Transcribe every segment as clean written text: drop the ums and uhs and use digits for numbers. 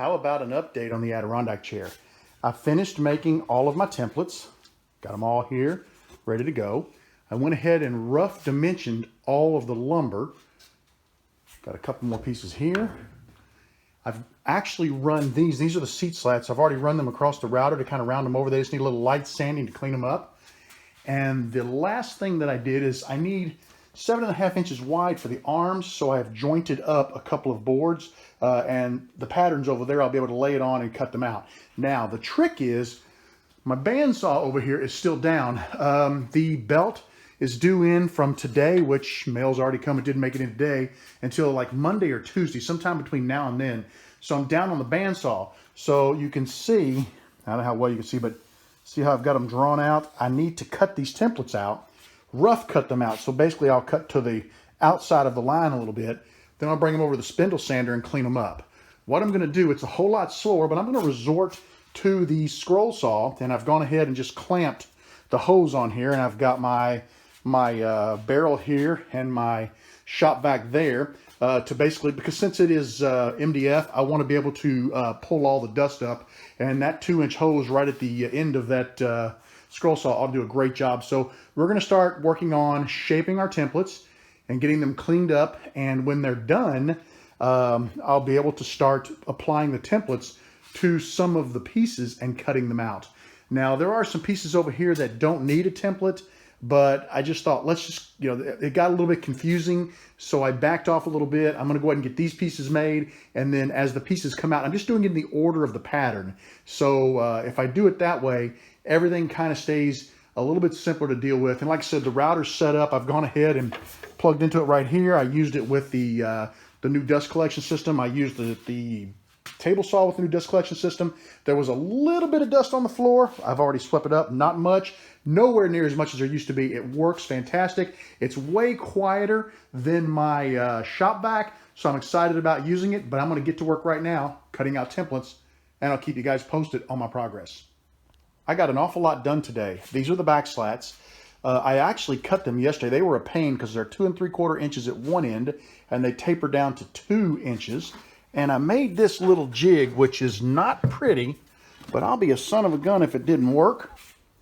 How about an update on the Adirondack chair? I finished making all of my templates, got them all here, ready to go. I went ahead and rough dimensioned all of the lumber. Got a couple more pieces here. I've actually run these are the seat slats. I've already run them across the router to kind of round them over. They just need a little light sanding to clean them up. And the last thing that I did is I need 7.5 inches wide for the arms, so I have jointed up a couple of boards and the patterns over there, I'll be able to lay it on and cut them out. Now, the trick is my bandsaw over here is still down. The belt is due in from today, which mail's already come. It didn't make it in today until like Monday or Tuesday, sometime between now and then. So I'm down on the bandsaw. So you can see, I don't know how well you can see, but see how I've got them drawn out? I need to cut these templates out, rough cut them out. So basically I'll cut to the outside of the line a little bit. Then I'll bring them over to the spindle sander and clean them up. What I'm gonna do, it's a whole lot slower, but I'm gonna resort to the scroll saw, and I've gone ahead and just clamped the hose on here, and I've got my barrel here and my shop vac there to basically, because since it is MDF, I want to be able to pull all the dust up, and that 2-inch hose right at the end of that scroll saw ought to do a great job. So we're going to start working on shaping our templates and getting them cleaned up, and when they're done, I'll be able to start applying the templates to some of the pieces and cutting them out. Now, there are some pieces over here that don't need a template, but I just thought, let's just, it got a little bit confusing, so I backed off a little bit. I'm gonna go ahead and get these pieces made, and then as the pieces come out, I'm just doing it in the order of the pattern. So if I do it that way, everything kind of stays a little bit simpler to deal with. And like I said, the router's set up. I've gone ahead and plugged into it right here. I used it with the new dust collection system. I used the table saw with the new dust collection system. There was a little bit of dust on the floor. I've already swept it up, not much, nowhere near as much as there used to be. It works fantastic. It's way quieter than my shop vac, so I'm excited about using it, but I'm gonna get to work right now, cutting out templates, and I'll keep you guys posted on my progress. I got an awful lot done today. These are the back slats. I actually cut them yesterday. They were a pain because they're 2 3/4 inches at one end, and they taper down to 2 inches. And I made this little jig, which is not pretty, but I'll be a son of a gun if it didn't work.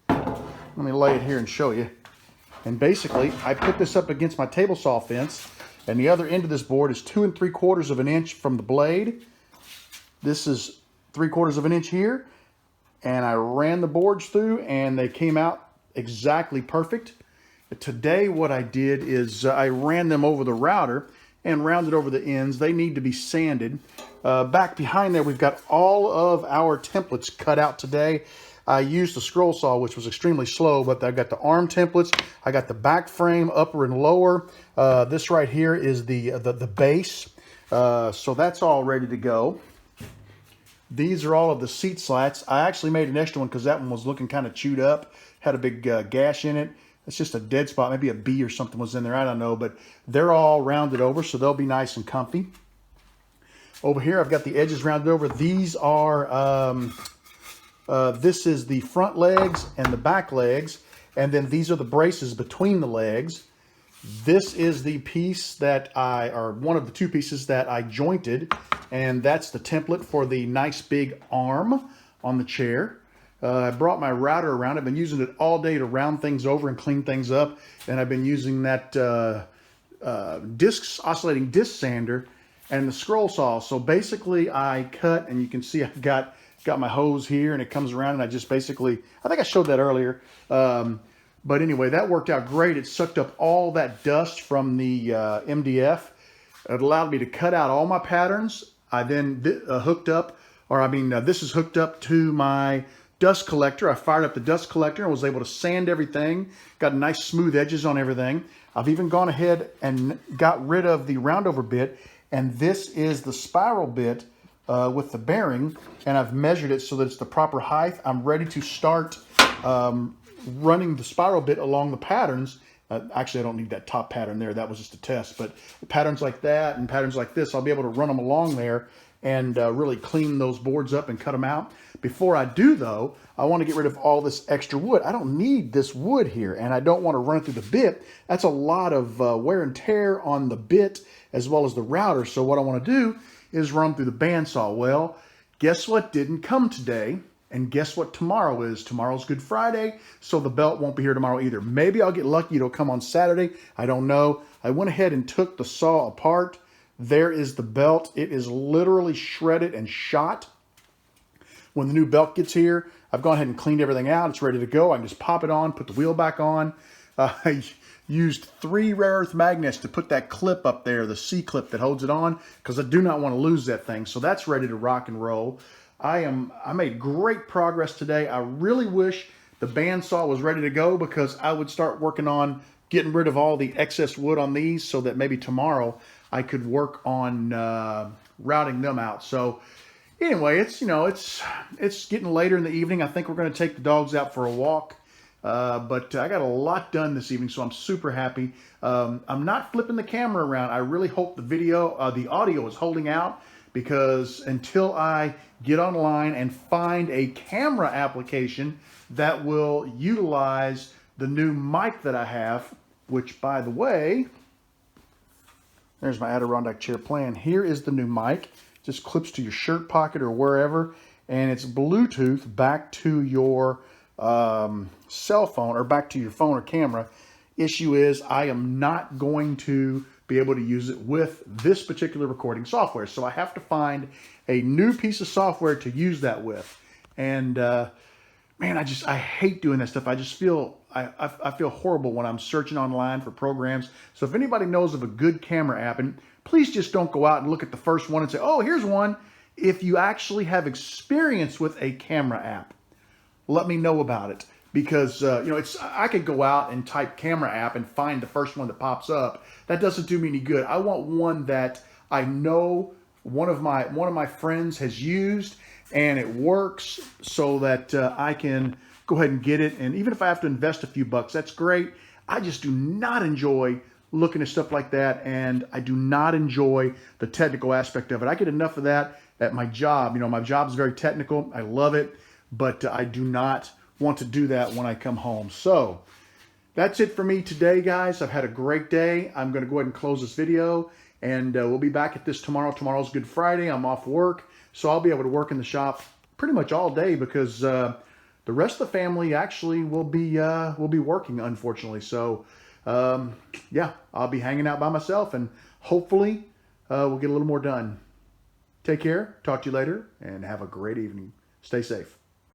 Let me lay it here and show you. And basically, I put this up against my table saw fence, and the other end of this board is 2 3/4 of an inch from the blade. This is 3/4 of an inch here, and I ran the boards through, and they came out exactly perfect. Today, what I did is I ran them over the router and rounded over the ends. They need to be sanded. Back behind there, we've got all of our templates cut out today. I used the scroll saw, which was extremely slow, but I got the arm templates. I got the back frame, upper and lower. This right here is the base. So that's all ready to go. These are all of the seat slats. I actually made an extra one because that one was looking kind of chewed up, had a big gash in it. It's just a dead spot. Maybe a bee or something was in there. I don't know, but they're all rounded over, so they'll be nice and comfy. Over here, I've got the edges rounded over. These are, this is the front legs and the back legs, and then these are the braces between the legs. This is the piece that or one of the two pieces that I jointed, and that's the template for the nice big arm on the chair. I brought my router around. I've been using it all day to round things over and clean things up. And I've been using that oscillating disc sander and the scroll saw. So basically I cut, and you can see I've got my hose here, and it comes around, and I just basically, I think I showed that earlier. But anyway, that worked out great. It sucked up all that dust from the MDF. It allowed me to cut out all my patterns. I then hooked up, this is hooked up to my dust collector. I fired up the dust collector and was able to sand everything. Got nice smooth edges on everything. I've even gone ahead and got rid of the roundover bit, and this is the spiral bit with the bearing, and I've measured it so that it's the proper height. I'm ready to start running the spiral bit along the patterns. Actually, I don't need that top pattern there. That was just a test, but patterns like that and patterns like this, I'll be able to run them along there and really clean those boards up and cut them out. Before I do, though, I want to get rid of all this extra wood. I don't need this wood here, and I don't want to run it through the bit. That's a lot of wear and tear on the bit as well as the router. So what I want to do is run through the bandsaw. Well, Guess what didn't come today? And guess what tomorrow is? Tomorrow's Good Friday, so the belt won't be here tomorrow either. Maybe I'll get lucky, it'll come on Saturday. I don't know. I went ahead and took the saw apart. There is the belt. It is literally shredded and shot. When the new belt gets here, I've gone ahead and cleaned everything out. It's ready to go. I can just pop it on, put the wheel back on. I used 3 rare earth magnets to put that clip up there, the C-clip that holds it on, because I do not want to lose that thing. So that's ready to rock and roll. I made great progress today. I really wish the bandsaw was ready to go, because I would start working on getting rid of all the excess wood on these, so that maybe tomorrow I could work on routing them out. So anyway, it's getting later in the evening. I think we're going to take the dogs out for a walk. But I got a lot done this evening, so I'm super happy. I'm not flipping the camera around. I really hope the audio is holding out, because until I get online and find a camera application that will utilize the new mic that I have, which, by the way, there's my Adirondack chair plan. Here is the new mic. Just clips to your shirt pocket or wherever, and it's Bluetooth back to your cell phone, or back to your phone or camera. Issue is, I am not going to be able to use it with this particular recording software, so I have to find a new piece of software to use that with. And man, I hate doing that stuff. I just feel I feel horrible when I'm searching online for programs. So if anybody knows of a good camera app, and please just don't go out and look at the first one and say, oh, here's one. If you actually have experience with a camera app, let me know about it. Because I could go out and type camera app and find the first one that pops up. That doesn't do me any good. I want one that I know one of my friends has used and it works, so that I can go ahead and get it. And even if I have to invest a few bucks, that's great. I just do not enjoy looking at stuff like that, and I do not enjoy the technical aspect of it. I get enough of that at my job. My job is very technical. I love it, but I do not want to do that when I come home. So that's it for me today, guys. I've had a great day. I'm going to go ahead and close this video, and we'll be back at this tomorrow. Tomorrow's Good Friday. I'm off work, so I'll be able to work in the shop pretty much all day, because the rest of the family actually will be working, unfortunately. So yeah, I'll be hanging out by myself, and hopefully we'll get a little more done. Take care. Talk to you later, and have a great evening. Stay safe.